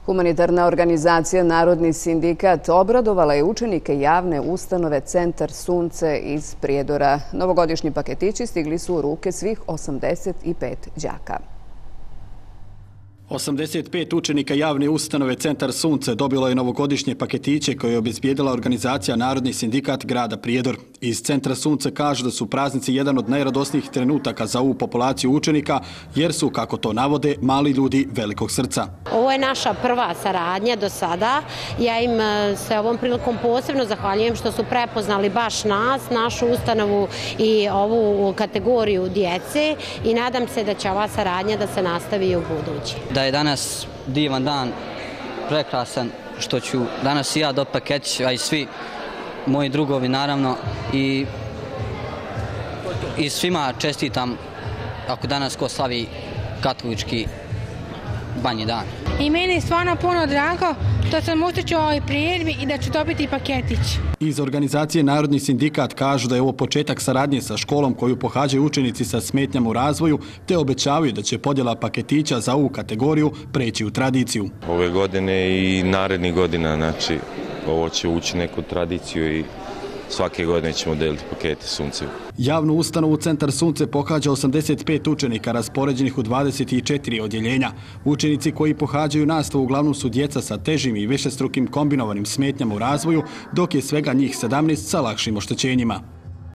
Humanitarna organizacija Narodni sindikat obradovala je učenike javne ustanove Centar Sunce iz Prijedora. Novogodišnji paketići stigli su u ruke svih 85 đaka. 85 učenika javne ustanove Centar Sunce dobilo je novogodišnje paketiće koje je obezbijedila organizacija Narodni sindikat grada Prijedor. Iz Centra Sunce kažu da su praznici jedan od najradosnijih trenutaka za ovu populaciju učenika, jer su, kako to navode, mali ljudi velikog srca. Ovo je naša prva saradnja do sada. Ja im se ovom prilikom posebno zahvaljujem što su prepoznali baš nas, našu ustanovu i ovu kategoriju djece i nadam se da će ova saradnja da se nastavi i u budući. Da je danas divan dan, prekrasan, što ću danas i ja dobiti paketić, a i svi moji drugovi naravno i svima čestitam ako danas ko slavi katolički Banji dan. I meni je stvarno puno drago što sam ustiču ovoj prijedbi i da ću dobiti paketić. Iz organizacije Narodni sindikat kažu da je ovo početak saradnje sa školom koju pohađaju učenici sa smetnjama u razvoju, te obećavaju da će podjela paketića za ovu kategoriju preći u tradiciju. Ove godine i narednih godina, znači, ovo će ući neku tradiciju i svake godine ćemo deliti pakete Sunce. Javnu ustanovu Centar Sunce pohađa 85 učenika raspoređenih u 24 odjeljenja. Učenici koji pohađaju nastavu uglavnom su djeca sa težim i višestrukim kombinovanim smetnjama u razvoju, dok je svega njih 17 sa lakšim oštećenjima.